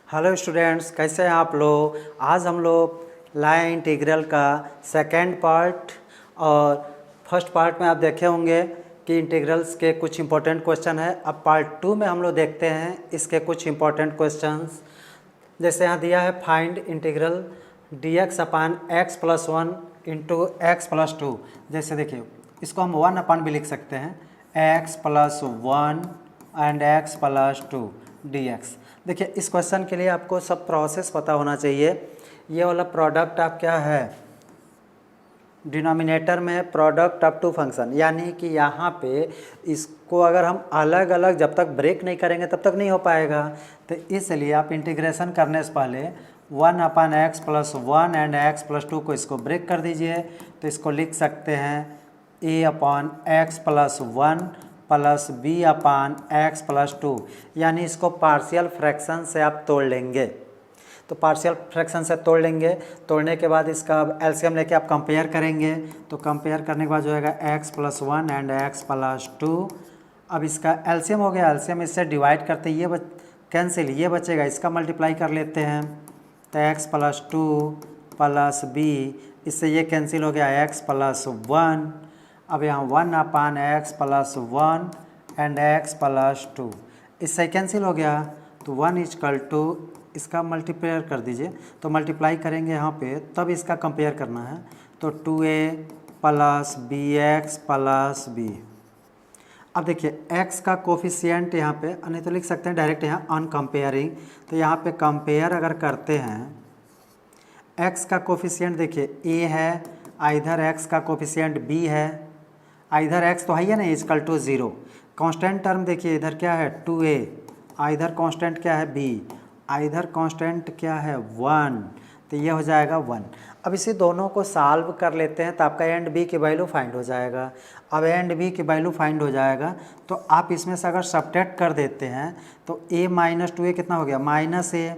Hello students, कैसे हैं आप लोग। आज हम लोग लाइन इंटीग्रल का सेकेंड पार्ट और फर्स्ट पार्ट में आप देखे होंगे कि इंटीग्रल्स के कुछ इंपॉर्टेंट क्वेश्चन है। अब पार्ट 2 में हम लोग देखते हैं इसके कुछ इंपॉर्टेंट क्वेश्चंस। जैसे यहाँ दिया है find integral dx upon x plus one into x plus two. जैसे देखिए इसको हम 1 अपान भी लिख सकते हैं, x plus one and x plus to dx। देखिए इस क्वेश्चन के लिए आपको सब प्रोसेस पता होना चाहिए। ये वाला प्रोडक्ट आप क्या है, डिनोमिनेटर में प्रोडक्ट ऑफ टू फंक्शन, यानी कि यहाँ पे इसको अगर हम अलग अलग जब तक ब्रेक नहीं करेंगे तब तक नहीं हो पाएगा। तो इसलिए आप इंटीग्रेशन करने से पहले 1 upon x plus one and x plus two को इसको ब्रेक कर दीजिए। तो इसको लिख सकते हैं A upon x plus one plus B upon x plus two, यानी इसको पार्शियल फ्रैक्शन से आप तोड़ लेंगे। तो पार्शियल फ्रैक्शन से तोड़ लेंगे, तोड़ने के बाद इसका एलसीएम लेके आप कंपेयर करेंगे। तो कंपेयर करने के बाद जो होगा x plus one and x plus to. अब इसका एलसीएम हो गया, एलसीएम इससे डिवाइड करते ये कैंसिल, ये बचेगा, इसका मल्टीप्लाई कर लेते हैं। तो x plus two plus b, इससे ये कैंसिल हो गया एक्स प्लस वन। अब यहाँ 1 upon x plus one and x plus two, इससे कैंसिल हो गया। तो 1 इजकल टू इसका मल्टीप्लाई कर दीजिए। तो मल्टीप्लाई करेंगे यहाँ पे, तब इसका कंपेयर करना है। तो 2a plus b x plus b. अब देखिए x का कोफिशिएंट यहाँ पे, नहीं तो लिख सकते हैं डायरेक्ट यहाँ ऑन कंपेयरिंग। तो यहाँ पे कंपेयर अगर करते हैं, x का कोफिशिएंट देखिए a है, आइधर x का कोफिशिएंट b है, आइधर x तो है ही ना इजकल टू 0। कांस्टेंट टर्म देखिए इधर क्या है 2a, आइधर कांस्टेंट क्या है b, आइधर कांस्टेंट क्या है 1। तो ये हो जाएगा 1। अब इसी दोनों को सॉल्व कर लेते हैं तो आपका एंड बी की वैल्यू फाइंड हो जाएगा। अब एंड बी की वैल्यू फाइंड हो जाएगा तो आप इसमें से अगर सब्ट्रैक्ट कर देते हैं तो a माइनस 2a कितना हो गया, माइनस a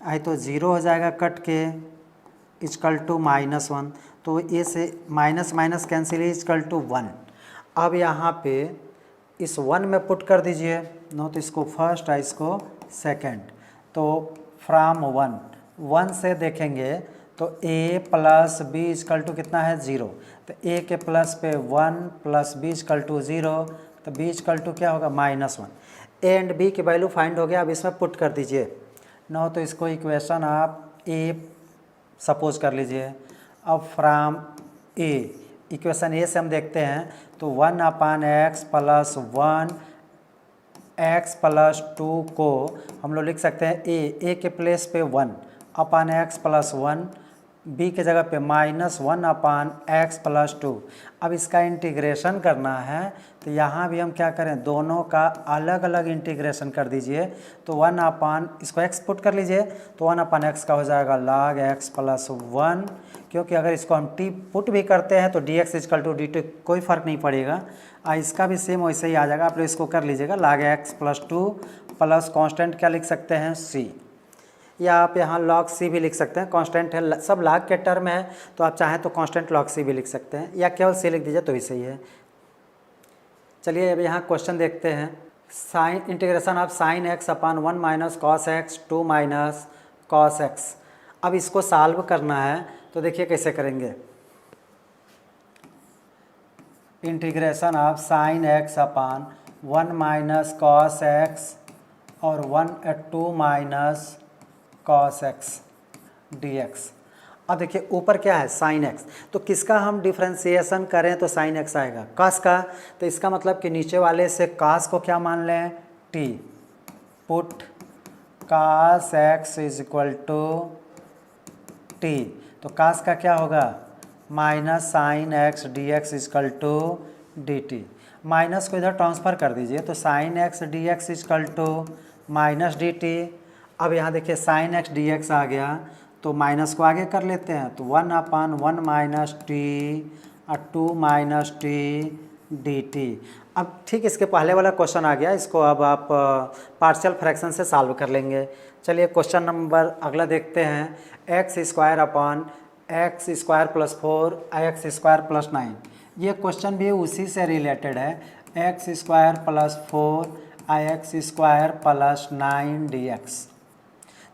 आई तो 0 हो जाएगा कट के, इजकल टू माइनस 1। तो a से minus minus cancel, equal to 1। अब यहाँ पे इस 1 में पुट कर दीजिए, नो तो इसको फर्स्ट है इसको सेकेंड। तो फ्राम 1 से देखेंगे तो a plus b equal to कितना है 0। तो a के प्लस पे 1 प्लस बी इजकल टू 0, तो b इजकल टू क्या होगा -1। a एंड b की वैल्यू फाइंड हो गया। अब इसमें पुट कर दीजिए, नो तो इसको इक्वेशन आप a सपोज कर लीजिए। अब फ्राम a, इक्वेशन a से हम देखते हैं तो 1 upon x plus one x plus two को हम लोग लिख सकते हैं a के प्लेस पे 1 upon x plus one, b के जगह पे -1 अपान एक्स प्लस टू। अब इसका इंटीग्रेशन करना है तो यहाँ भी हम क्या करें, दोनों का अलग अलग इंटीग्रेशन कर दीजिए। तो 1 अपान इसको x पुट कर लीजिए, तो 1 अपान एक्स का हो जाएगा log x प्लस वन, क्योंकि अगर इसको हम t पुट भी करते हैं तो dx इजकल टू dt कोई फ़र्क नहीं पड़ेगा। इसका भी सेम वैसे ही आ जाएगा। आप लोग इसको कर लीजिएगा log x plus two plus constant क्या लिख सकते हैं c, या आप यहाँ log c भी लिख सकते हैं। कांस्टेंट है, सब log के टर्म है, तो आप चाहें तो कांस्टेंट log c भी लिख सकते हैं, या केवल c लिख दीजिए तो भी सही है। चलिए अब यहाँ क्वेश्चन देखते हैं। Sine integration of sine x upon 1 minus cos x 2 minus cos x. अब इसको सॉल्व करना है तो देखिए कैसे करेंगे। Integration of sine x upon 1 minus cos x और 2 माइनस कॉस एक्स dx। अब देखिए ऊपर क्या है साइन एक्स, तो किसका हम डिफ्रेंसिएशन करें तो साइन एक्स आएगा, कॉस का। तो इसका मतलब कि नीचे वाले से कॉस को क्या मान लें t, put cos x is equal to t। तो कॉस का क्या होगा minus sine x d x equal to d t. Minus को इधर ट्रांसफ़र कर दीजिए तो sine x d x equal to minus d t. अब यहाँ देखिए साइन एक्स डी एक्स आ गया तो माइनस को आगे कर लेते हैं, तो 1 अपान 1 माइनस टी और 2 माइनस टी डी टी। अब ठीक इसके पहले वाला क्वेश्चन आ गया, इसको अब आप पार्शियल फ्रैक्शन से सॉल्व कर लेंगे। चलिए क्वेश्चन नंबर अगला देखते हैं। X square upon x square plus 4 x square plus 9। ये क्वेश्चन भी उसी से रिलेटेड है, X square plus 4 x square plus 9 dx।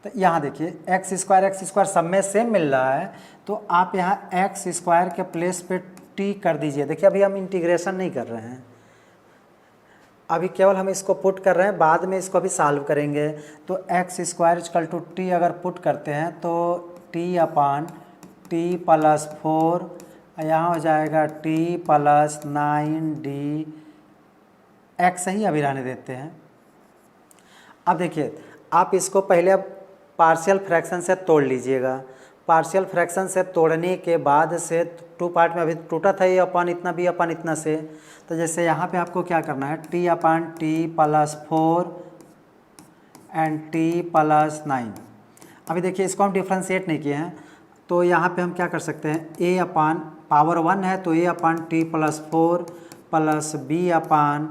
तो यहाँ देखिए एक्स स्क्वायर सब में सेम मिल रहा है, तो आप यहाँ एक्स स्क्वायर के प्लेस पे टी कर दीजिए। देखिए अभी हम इंटीग्रेशन नहीं कर रहे हैं, अभी केवल हम इसको पुट कर रहे हैं, बाद में इसको अभी सॉल्व करेंगे। तो x square equal to t अगर पुट करते हैं तो टी अपान टी प्लस 4, यहाँ हो जाएगा टी प्लस 9d एक्स ही अभी रहने देते हैं। अब देखिए आप इसको पहले अब पार्शियल फ्रैक्शन से तोड़ लीजिएगा। पार्शियल फ्रैक्शन से तोड़ने के बाद से 2 पार्ट में अभी टूटा था ये अपन इतना भी अपन इतना से, तो जैसे यहाँ पे आपको क्या करना है T upon T plus 4 and T plus 9। अभी देखिए इसको हम डिफ्रेंशिएट नहीं किए हैं, तो यहाँ पे हम क्या कर सकते हैं ए अपान पावर 1 है तो ए अपान टी प्लस 4 प्लस बी अपान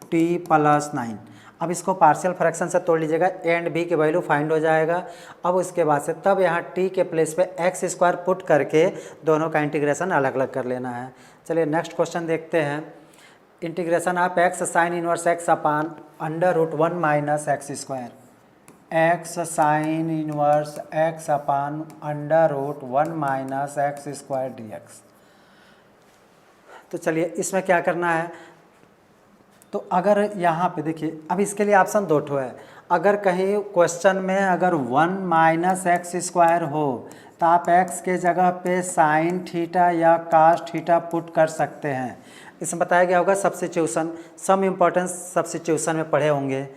टी प्लस 9। अब इसको पार्शियल फ्रैक्शन से तोड़ लीजिएगा, ए एंड बी की वैल्यू फाइंड हो जाएगा। अब उसके बाद से तब यहाँ टी के प्लेस पे एक्स स्क्वायर पुट करके दोनों का इंटीग्रेशन अलग अलग कर लेना है। चलिए नेक्स्ट क्वेश्चन देखते हैं। Integration of x sine inverse x upon under root 1 minus x square, x sine inverse x upon under root 1 minus x square d x. तो चलिए इसमें क्या करना है, तो अगर यहाँ पे देखिए अब इसके लिए ऑप्शन 2 ठो है। अगर कहीं क्वेश्चन में अगर 1 माइनस एक्स स्क्वायर हो तो आप एक्स के जगह पे साइन थीटा या कास थीटा पुट कर सकते हैं। इसमें बताया गया होगा सब्स्टिट्यूशन, सम इम्पोर्टेंस सब्स्टिट्यूशन में पढ़े होंगे।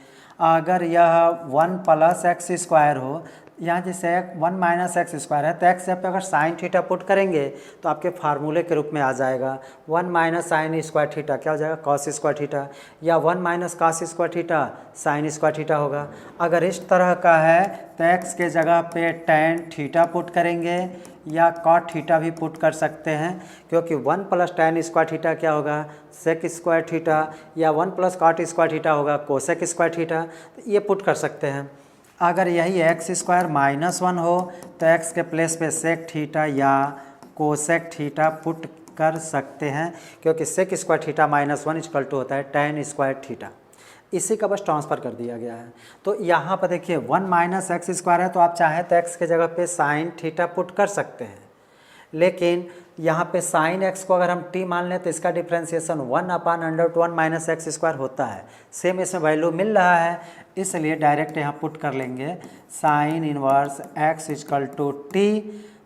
अगर यह 1 प्लस एक्स स्क्वायर हो, यहाँ जैसे 1 माइनस एक्स स्क्वायर है तो एक्स पे अगर साइन थीटा पुट करेंगे तो आपके फार्मूले के रूप में आ जाएगा 1 माइनस साइन स्क्वायर थीटा क्या हो जाएगा कॉस स्क्वायर थीटा, या 1 minus cos square theta sine square theta होगा। अगर इस तरह का है तो एक्स के जगह पे टेन थीटा पुट करेंगे या कॉट थीटा भी पुट कर सकते हैं, क्योंकि 1 प्लस टेन स्क्वायर थीटा क्या होगा सेक स्क्वायर थीटा, या 1 प्लस कॉट स्क्वायर थीटा होगा कोसेक स्क्वायर थीटा, तो ये पुट कर सकते हैं। अगर यही एक्स स्क्वायर माइनस 1 हो तो एक्स के प्लेस पे सेक थीटा या कोसेक थीटा पुट कर सकते हैं, क्योंकि sec square theta minus 1 equal to होता है टेन स्क्वायर थीटा। इसी का बस ट्रांसफ़र कर दिया गया है। तो यहाँ पर देखिए 1 माइनस एक्स स्क्वायर है तो आप चाहें तो एक्स के जगह पे साइन थीटा पुट कर सकते हैं, लेकिन यहाँ पे साइन एक्स को अगर हम टी मान लें तो इसका डिफ्रेंसिएशन 1 अपान under root 1 minus x square होता है। सेम इसमें वैल्यू मिल रहा है, इसलिए डायरेक्ट यहाँ पुट कर लेंगे sine inverse x equal to t.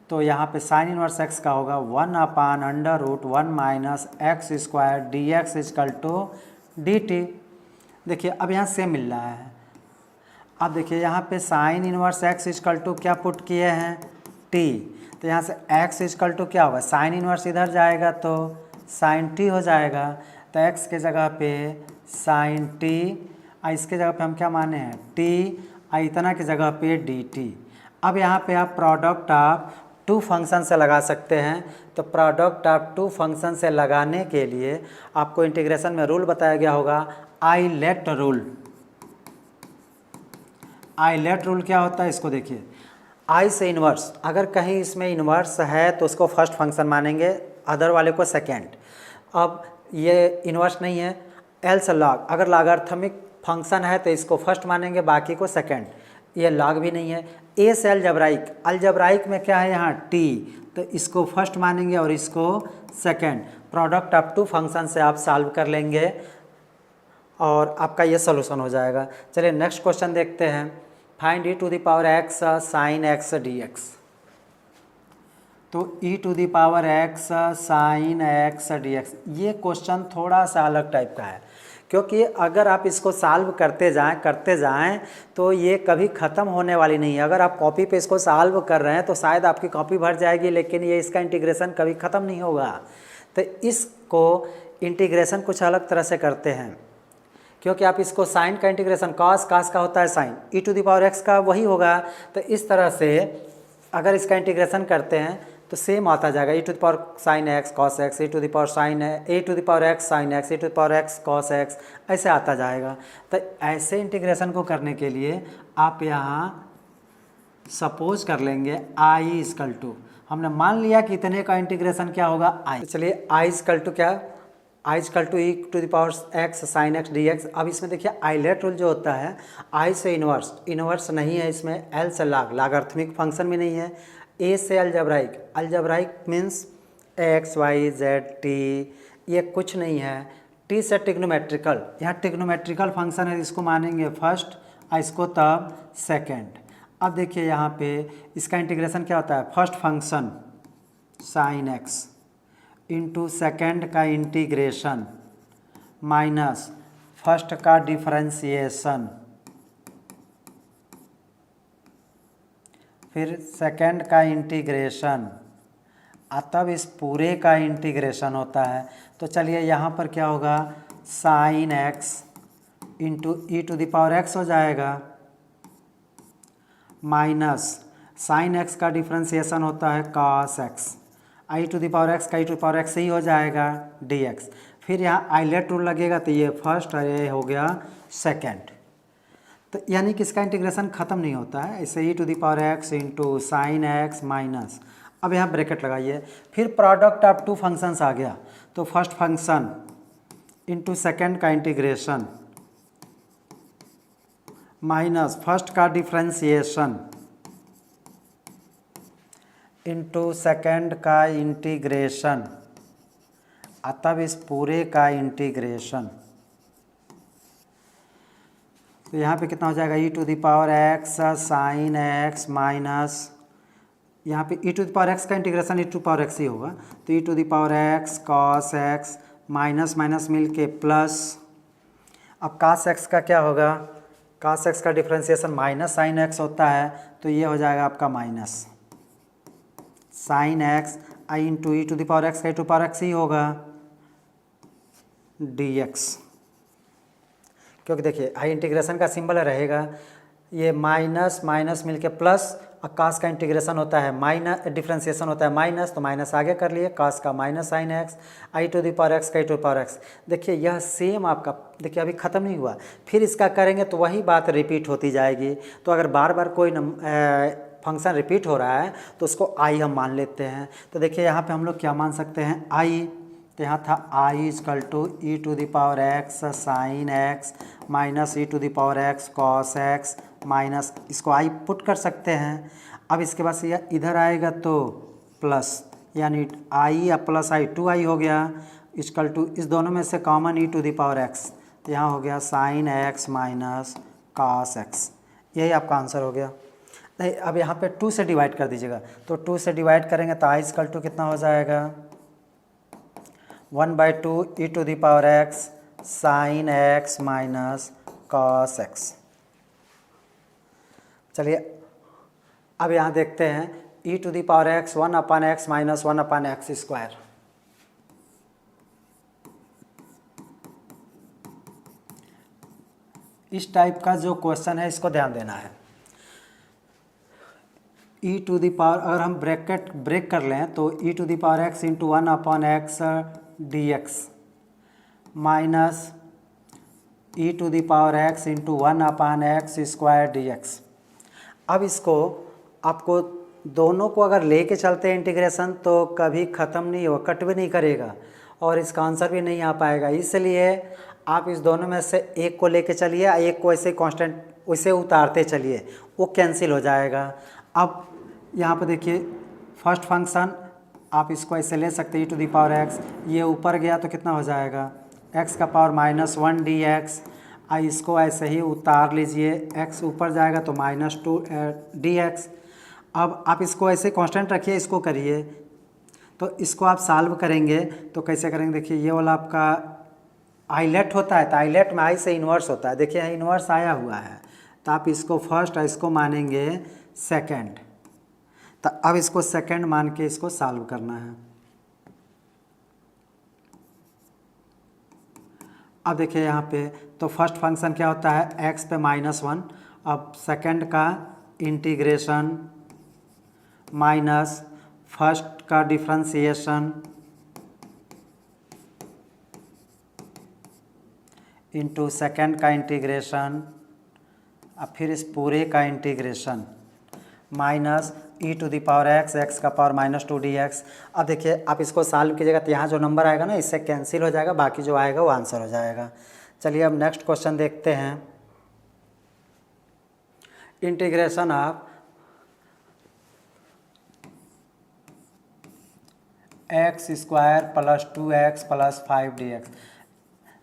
तो यहाँ पे साइन इनवर्स एक्स का होगा 1 अपान under root 1 minus x square d x equal to d t. देखिए अब यहाँ सेम मिल रहा है। अब देखिए यहाँ पे sine inverse x equal to क्या पुट किए हैं टी, तो यहाँ से x इक्वल टू क्या होगा साइन इनवर्स इधर जाएगा तो साइन टी हो जाएगा, तो x के जगह पे साइन टी, इसके जगह पे हम क्या माने हैं t, इतना की जगह पे डी टी। अब यहाँ पे आप प्रोडक्ट ऑफ 2 फंक्शन से लगा सकते हैं। तो प्रोडक्ट ऑफ 2 फंक्शन से लगाने के लिए आपको इंटीग्रेशन में रूल बताया गया होगा आइलेट रूल। आइलेट रूल क्या होता है इसको देखिए, आई से इन्वर्स, अगर कहीं इसमें इन्वर्स है तो उसको फर्स्ट फंक्शन मानेंगे, अदर वाले को सेकेंड। अब ये इन्वर्स नहीं है, एल से लॉग, अगर लॉगरिथमिक फंक्शन है तो इसको फर्स्ट मानेंगे बाकी को सेकेंड। ये लॉग भी नहीं है। ए से अलजब्राइक, अलजब्राइक में क्या है यहाँ टी, तो इसको फर्स्ट मानेंगे और इसको सेकेंड। प्रोडक्ट ऑफ 2 फंक्शन से आप सॉल्व कर लेंगे और आपका ये सोल्यूशन हो जाएगा। चलिए नेक्स्ट क्वेश्चन देखते हैं। Find e to the power x sine x d x. तो e to the power x sine x d x, ये क्वेश्चन थोड़ा सा अलग टाइप का है, क्योंकि अगर आप इसको सॉल्व करते जाएं तो ये कभी ख़त्म होने वाली नहीं है। अगर आप कॉपी पे इसको सॉल्व कर रहे हैं तो शायद आपकी कॉपी भर जाएगी, लेकिन ये इसका इंटीग्रेशन कभी ख़त्म नहीं होगा। तो इसको इंटीग्रेशन कुछ अलग तरह से करते हैं, क्योंकि आप इसको साइन का इंटीग्रेशन कास का होता है sine, e to the power x का वही होगा। तो इस तरह से अगर इसका इंटीग्रेशन करते हैं तो सेम आता जाएगा, e to the power sine x cos x, e to the power sine a to the power x sine x, e to the power x cos x, ऐसे आता जाएगा। तो ऐसे इंटीग्रेशन को करने के लिए आप यहाँ सपोज कर लेंगे आई इक्वल टू, हमने मान लिया कि इतने का इंटीग्रेशन क्या होगा आई। तो चलिए आई इक्वल टू क्या, I equal to e to the power x sine x d x. अब इसमें देखिए आइलेट रूल जो होता है, आई से इनवर्स नहीं है इसमें, एल से लागर्थमिक फंक्शन भी नहीं है, ए से algebraic means x y z t, ये कुछ नहीं है, टी से टिग्नोमेट्रिकल, यहाँ टिग्नोमेट्रिकल फंक्शन है, इसको मानेंगे फर्स्ट और इसको तब सेकेंड। अब देखिए यहाँ पे इसका इंटीग्रेशन क्या होता है, first function sine x into second का इंटीग्रेशन माइनस फर्स्ट का डिफरेंशिएशन, फिर सेकेंड का इंटीग्रेशन, तब इस पूरे का इंटीग्रेशन होता है। तो चलिए यहाँ पर क्या होगा, sine x into e to the power x हो जाएगा, माइनस साइन एक्स का डिफरेंशिएशन होता है cos x, e to the power x का e to the power x ही हो जाएगा डी एक्स। फिर यहाँ आइलेट रूल लगेगा, तो ये फर्स्ट और ये हो गया सेकेंड। तो यानी कि इसका इंटीग्रेशन ख़त्म नहीं होता है, इसे e to the power x into sine x minus, अब यहाँ ब्रैकेट लगाइए, फिर प्रोडक्ट ऑफ टू फंक्शंस आ गया, तो फर्स्ट फंक्शन इंटू सेकेंड का इंटीग्रेशन माइनस फर्स्ट का डिफरेंशिएशन इंटू सेकेंड का इंटीग्रेशन, तब इस पूरे का इंटीग्रेशन। तो यहाँ पे कितना हो जाएगा, e to the power x sine x minus, यहाँ पे e to the power x का integration e to power x ही होगा, तो e to the power x cos x minus minus मिल के प्लस। अब कॉस एक्स का क्या होगा, कॉस एक्स का डिफरेंशिएशन माइनस साइन एक्स होता है, तो ये हो जाएगा आपका minus sine x I into e to the power x का ई टू पावर एक्स ही होगा डी एक्स, क्योंकि देखिए आई इंटीग्रेशन का सिंबल रहेगा, ये माइनस माइनस मिलके प्लस, और कास का इंटीग्रेशन होता है माइनस, डिफरेंशिएशन होता है माइनस, तो माइनस आगे कर लिए, कास का minus sine x e to the power x का e to the power x. देखिए यह सेम आपका, देखिए अभी ख़त्म नहीं हुआ, फिर इसका करेंगे तो वही बात रिपीट होती जाएगी। तो अगर बार बार कोई फंक्शन रिपीट हो रहा है तो उसको आई हम मान लेते हैं। तो देखिए यहाँ पे हम लोग क्या मान सकते हैं, आई, तो यहाँ था I equal to e to the power x sine x minus e to the power x cos x minus, इसको आई पुट कर सकते हैं। अब इसके बाद से यह इधर आएगा तो प्लस, यानी आई या प्लस आई 2i हो गया, इक्वल टू इस दोनों में से common e to the power x, तो यहाँ हो गया sine x minus cos x, यही आपका आंसर हो गया। नहीं, अब यहाँ पे 2 से डिवाइड कर दीजिएगा, तो 2 से डिवाइड करेंगे तो आई इक्वल टू कितना हो जाएगा, 1/2 e to the power x sine x minus cos x. चलिए अब यहाँ देखते हैं e to the power x 1/x minus 1/x square. इस टाइप का जो क्वेश्चन है इसको ध्यान देना है। ई टू द पावर, अगर हम ब्रेक कर लें तो e to the power x into 1/x d x minus e to the power x into 1/x square d x. अब इसको आपको दोनों को अगर लेके चलते हैं इंटीग्रेशन तो कभी ख़त्म नहीं होगा, कट भी नहीं करेगा और इसका आंसर भी नहीं आ पाएगा। इसलिए आप इस दोनों में से एक को लेके चलिए, एक को ऐसे कांस्टेंट वैसे उतारते चलिए, वो कैंसिल हो जाएगा। अब यहाँ पर देखिए फर्स्ट फंक्शन आप इसको ऐसे ले सकते हैं e to the power x, ये ऊपर गया तो कितना हो जाएगा एक्स का पावर -1 डी एक्स, इसको ऐसे ही उतार लीजिए, x ऊपर जाएगा तो -2 डी एक्स। अब आप इसको ऐसे कांस्टेंट रखिए, इसको करिए, तो इसको आप सॉल्व करेंगे तो कैसे करेंगे, देखिए ये वाला आपका आइलेट होता है, तो आइलेट में आई से इन्वर्स होता है, देखिए यहाँ इन्वर्स आया हुआ है, तो आप इसको फर्स्ट और इसको मानेंगे सेकेंड। तो अब इसको सेकेंड मान के इसको सॉल्व करना है। अब देखिए यहाँ पे तो फर्स्ट फंक्शन क्या होता है x पे -1, अब सेकेंड का इंटीग्रेशन माइनस फर्स्ट का डिफरेंशिएशन इंटू सेकेंड का इंटीग्रेशन, अब फिर इस पूरे का integration minus e to the power x, x का पावर -2 dx। अब देखिए आप इसको सॉल्व कीजिएगा तो यहाँ जो नंबर आएगा ना इससे कैंसिल हो जाएगा, बाकी जो आएगा वो आंसर हो जाएगा। चलिए अब नेक्स्ट क्वेश्चन देखते हैं। Integration of x square plus 2x plus 5 dx।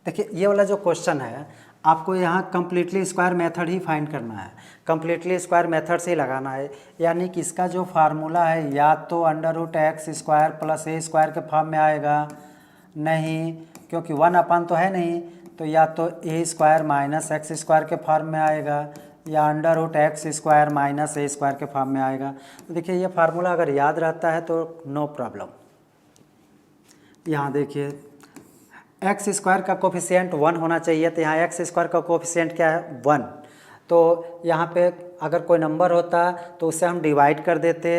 देखिए ये वाला जो क्वेश्चन है आपको यहाँ कम्प्लीटली स्क्वायर मेथड ही फाइंड करना है, कम्प्लीटली स्क्वायर मेथड से ही लगाना है। यानी कि इसका जो फार्मूला है या तो √x² प्लस a स्क्वायर के फॉर्म में आएगा, नहीं क्योंकि 1 तो है नहीं, तो या तो a² माइनस x² के फॉर्म में आएगा या √x² माइनस a स्क्वायर के फॉर्म में आएगा। तो देखिए ये फार्मूला अगर याद रहता है तो नो प्रॉब्लम। यहाँ देखिए x² का कोफिशिएंट 1 होना चाहिए, तो यहाँ x² का कोफिशिएंट क्या है 1। तो यहाँ पे अगर कोई नंबर होता तो उससे हम डिवाइड कर देते,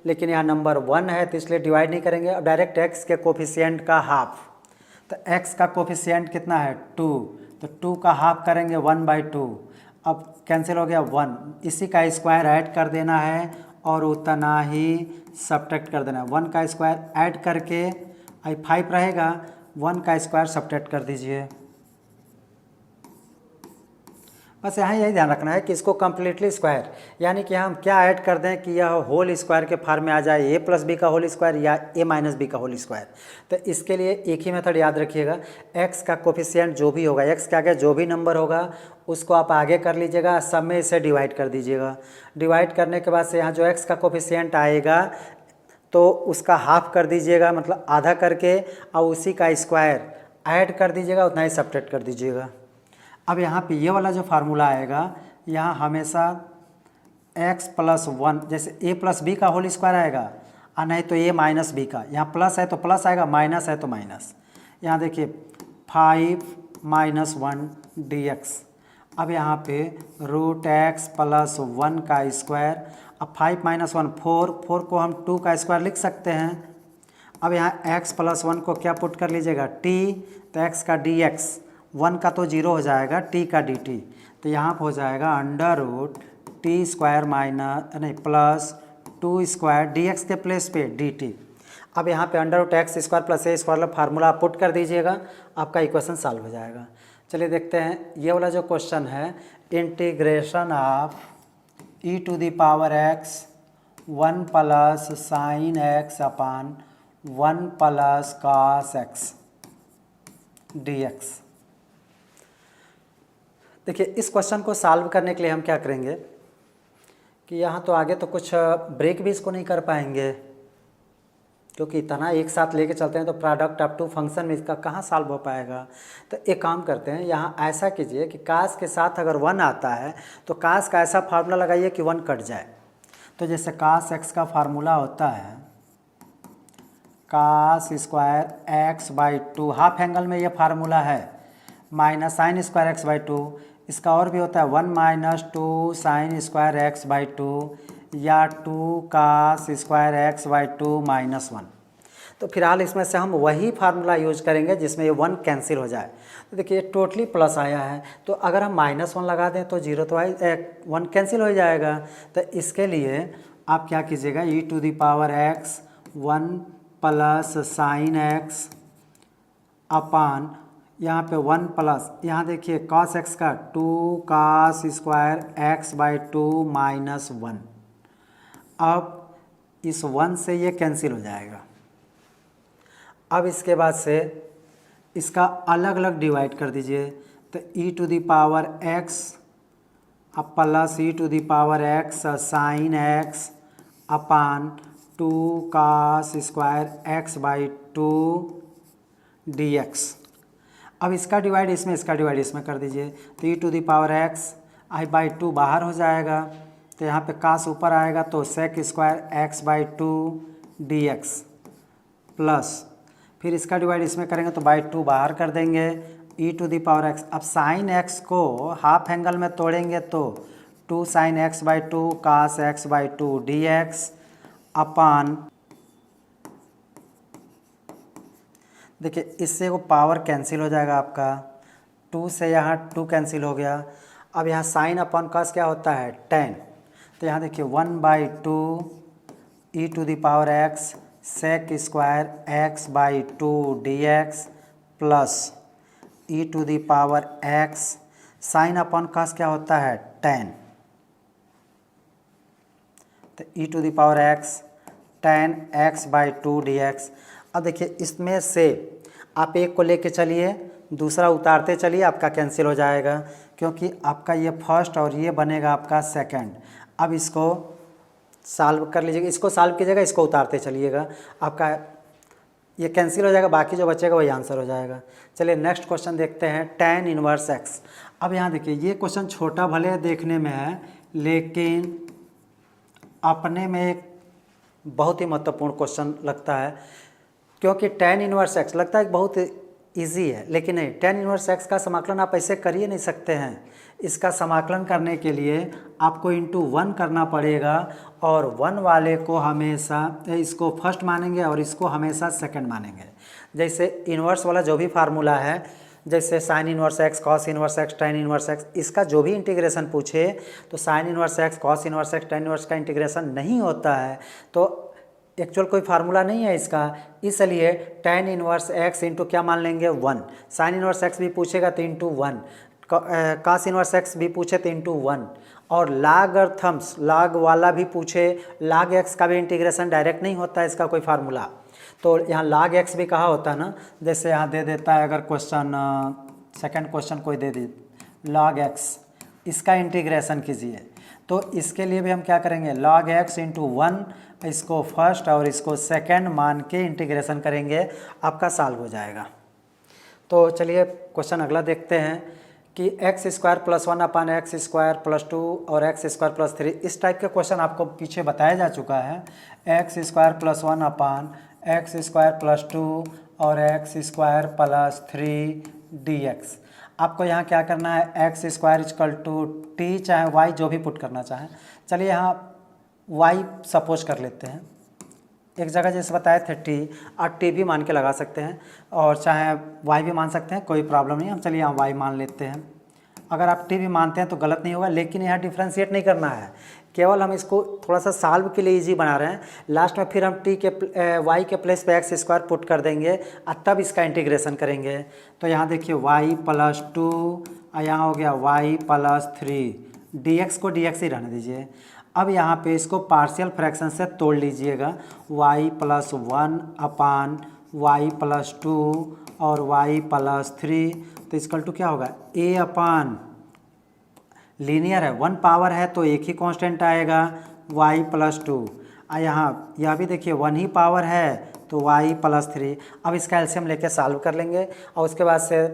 लेकिन यहाँ नंबर 1 है तो इसलिए डिवाइड नहीं करेंगे। अब डायरेक्ट x के कोफिशिएंट का हाफ, तो x का कोफिशिएंट कितना है 2, तो 2 का हाफ करेंगे 1/2। अब कैंसिल हो गया 1, इसी का स्क्वायर ऐड कर देना है और उतना ही सब्ट्रैक्ट कर देना है। 1 का स्क्वायर ऐड करके 5 रहेगा, 1 का स्क्वायर सब्ट्रैक्ट कर दीजिए। बस यहाँ यही ध्यान रखना है कि इसको कम्प्लीटली स्क्वायर, यानी कि हम क्या ऐड कर दें कि यह होल स्क्वायर के फॉर्म में आ जाए, a + b का होल स्क्वायर या a - b का होल स्क्वायर। तो इसके लिए एक ही मेथड याद रखिएगा, x का कोफिशिएंट जो भी होगा, x के आगे जो भी नंबर होगा उसको आप आगे कर लीजिएगा, सब में इसे डिवाइड कर दीजिएगा। डिवाइड करने के बाद से यहाँ जो x का कोफिशिएंट आएगा तो उसका हाफ कर दीजिएगा, मतलब आधा करके, और उसी का स्क्वायर ऐड कर दीजिएगा, उतना ही सब्ट्रैक्ट कर दीजिएगा। अब यहाँ पे ये वाला जो फार्मूला आएगा, यहाँ हमेशा x + 1, जैसे a + b का होल स्क्वायर आएगा, और नहीं तो a - b का। यहाँ प्लस है तो प्लस आएगा, माइनस है तो माइनस। यहाँ देखिए 5 - 1 dx। अब यहाँ पे √x + 1 का स्क्वायर। अब 5 - 1 4 को हम 2 का स्क्वायर लिख सकते हैं। अब यहाँ x + 1 को क्या पुट कर लीजिएगा t, तो x का dx, 1 का तो 0 हो जाएगा, t का dt, तो यहाँ पर हो जाएगा √t² प्लस 2² dx के प्लेस पे dt। अब यहाँ पे √x² प्लस a² फार्मूला आप पुट कर दीजिएगा, आपका इक्वेशन सॉल्व हो जाएगा। चलिए देखते हैं ये वाला जो क्वेश्चन है, integration of e to the power x 1 plus sine x upon 1 plus cos x dx। देखिए इस क्वेश्चन को सॉल्व करने के लिए हम क्या करेंगे कि यहाँ तो आगे तो कुछ ब्रेक भी इसको नहीं कर पाएंगे, क्योंकि इतना एक साथ लेके चलते हैं तो प्रोडक्ट अप टू फंक्शन में इसका कहाँ सॉल्व हो पाएगा। तो एक काम करते हैं, यहाँ ऐसा कीजिए कि कास के साथ अगर 1 आता है तो कास का ऐसा फार्मूला लगाइए कि 1 कट जाए। तो जैसे cos x का फार्मूला होता है cos² x/2, हाफ एंगल में ये फार्मूला है, माइनस sin² x/2। इसका और भी होता है 1 - 2 sin² x/2 या 2 cos² x/2 -1। तो फिलहाल इसमें से हम वही फार्मूला यूज करेंगे जिसमें ये 1 कैंसिल हो जाए। तो देखिए टोटली प्लस आया है, तो अगर हम -1 लगा दें तो 0 तो 1 कैंसिल हो जाएगा। तो इसके लिए आप क्या कीजिएगा, e to the power x 1 plus sine x upon यहाँ पे 1 प्लस, यहाँ देखिए cos x का 2 cos² x/2 -1। अब इस 1 से ये कैंसिल हो जाएगा। अब इसके बाद से इसका अलग अलग डिवाइड कर दीजिए, तो e to the power x अब plus e to the power x sine x upon 2 cos² x/2 dx। अब इसका डिवाइड इसमें, इसका डिवाइड इसमें कर दीजिए, तो e to the power x i/2 बाहर हो जाएगा, तो यहाँ पे cos ऊपर आएगा तो sec² x/2 dx प्लस, फिर इसका डिवाइड इसमें करेंगे तो /2 बाहर कर देंगे, e to the power x। अब साइन x को हाफ एंगल में तोड़ेंगे तो 2 sin x/2 cos x/2 dx अपान, देखिए इससे वो पावर कैंसिल हो जाएगा आपका, 2 से यहाँ 2 कैंसिल हो गया। अब यहाँ साइन अपॉन कॉस क्या होता है tan, तो यहाँ देखिए 1/2 e to the power x sec square x by 2 dx plus e to the power x sine upon cos क्या होता है tan, तो e to the power x tan x by 2 dx। अब देखिए इसमें से आप एक को लेके चलिए, दूसरा उतारते चलिए, आपका कैंसिल हो जाएगा क्योंकि आपका ये फर्स्ट और ये बनेगा आपका सेकंड। अब इसको सॉल्व कर लीजिएगा, इसको सॉल्व कीजिएगा, इसको उतारते चलिएगा, आपका ये कैंसिल हो जाएगा, बाकी जो बचेगा वही आंसर हो जाएगा। चलिए नेक्स्ट क्वेश्चन देखते हैं, tan इनवर्स x। अब यहाँ देखिए ये क्वेश्चन छोटा भले देखने में है लेकिन अपने में एक बहुत ही महत्वपूर्ण क्वेश्चन लगता है, क्योंकि tan इनवर्स x लगता है बहुत इजी है, लेकिन नहीं, tan इनवर्स x का समाकलन आप ऐसे कर ही नहीं सकते हैं। इसका समाकलन करने के लिए आपको इंटू 1 करना पड़ेगा और 1 वाले को हमेशा इसको फर्स्ट मानेंगे और इसको हमेशा सेकंड मानेंगे। जैसे इन्वर्स वाला जो भी फार्मूला है, जैसे sign inverse x cos inverse x tan inverse x, इसका जो भी इंटीग्रेशन पूछे तो sign inverse x cos inverse x tan inverse का इंटीग्रेशन नहीं होता है, तो एक्चुअल कोई फार्मूला नहीं है इसका, इसलिए tan इनवर्स एक्स इंटू क्या मान लेंगे 1, साइन इनवर्स एक्स भी पूछेगा तो इंटू 1, कॉस इनवर्स एक्स भी पूछे तो इंटू 1, और लॉगर्थम्स लॉग वाला भी पूछे, log x का भी इंटीग्रेशन डायरेक्ट नहीं होता है इसका कोई फार्मूला, तो यहाँ log x भी कहा होता है ना, जैसे यहाँ दे देता है अगर क्वेश्चन सेकंड क्वेश्चन कोई दे दी log x, इसका इंटीग्रेशन कीजिए, तो इसके लिए भी हम क्या करेंगे log x इंटू 1, इसको फर्स्ट और इसको सेकंड मान के इंटीग्रेशन करेंगे, आपका सॉल्व हो जाएगा। तो चलिए क्वेश्चन अगला देखते हैं कि x square plus 1 upon x square plus 2 और एक्स स्क्वायर प्लस 3, इस टाइप के क्वेश्चन आपको पीछे बताया जा चुका है। X square plus 1 upon x square plus 2 और एक्स स्क्वायर प्लस 3 dx। आपको यहाँ क्या करना है, X square equal to T चाहे वाई जो भी पुट करना चाहें। चलिए यहाँ वाई सपोज कर लेते हैं, एक जगह जैसे बताए थे टी, और टी भी मान के लगा सकते हैं और चाहे वाई भी मान सकते हैं, कोई प्रॉब्लम नहीं। हम चलिए यहाँ वाई मान लेते हैं, अगर आप टी भी मानते हैं तो गलत नहीं होगा, लेकिन यहाँ डिफ्रेंशिएट नहीं करना है, केवल हम इसको थोड़ा सा सॉल्व के लिए इजी बना रहे हैं। लास्ट में फिर हम टी के वाई के प्लेस पे एक्स स्क्वायर पुट कर देंगे और तब इसका इंटीग्रेशन करेंगे। तो यहाँ देखिए वाई प्लस 2 और यहाँ हो गया वाई प्लस 3, dx को dx ही रहने दीजिए। अब यहाँ पे इसको पार्शियल फ्रैक्शन से तोड़ लीजिएगा, y plus 1 upon y plus 2 और y प्लस 3, तो इसकल टू क्या होगा a अपान, लीनियर है 1 पावर है तो एक ही कांस्टेंट आएगा y प्लस 2, और यहाँ यह भी देखिए 1 ही पावर है तो y प्लस 3। अब इसका एलसीएम लेके सॉल्व कर लेंगे और उसके बाद से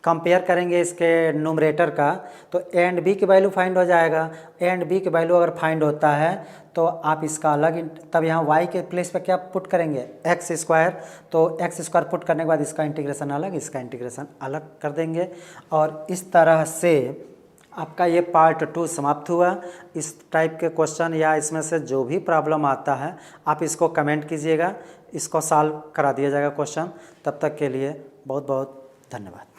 कंपेयर करेंगे इसके नोमरेटर का, तो ए एंड बी की वैल्यू फाइंड हो जाएगा। ए एंड बी की वैल्यू अगर फाइंड होता है तो आप इसका अलग, तब यहाँ y के प्लेस पे क्या पुट करेंगे एक्स स्क्वायर, तो एक्स स्क्वायर पुट करने के बाद इसका इंटीग्रेशन अलग, इसका इंटीग्रेशन अलग कर देंगे। और इस तरह से आपका ये पार्ट 2 समाप्त हुआ। इस टाइप के क्वेश्चन या इसमें से जो भी प्रॉब्लम आता है आप इसको कमेंट कीजिएगा, इसको सॉल्व करा दिया जाएगा क्वेश्चन। तब तक के लिए बहुत बहुत धन्यवाद।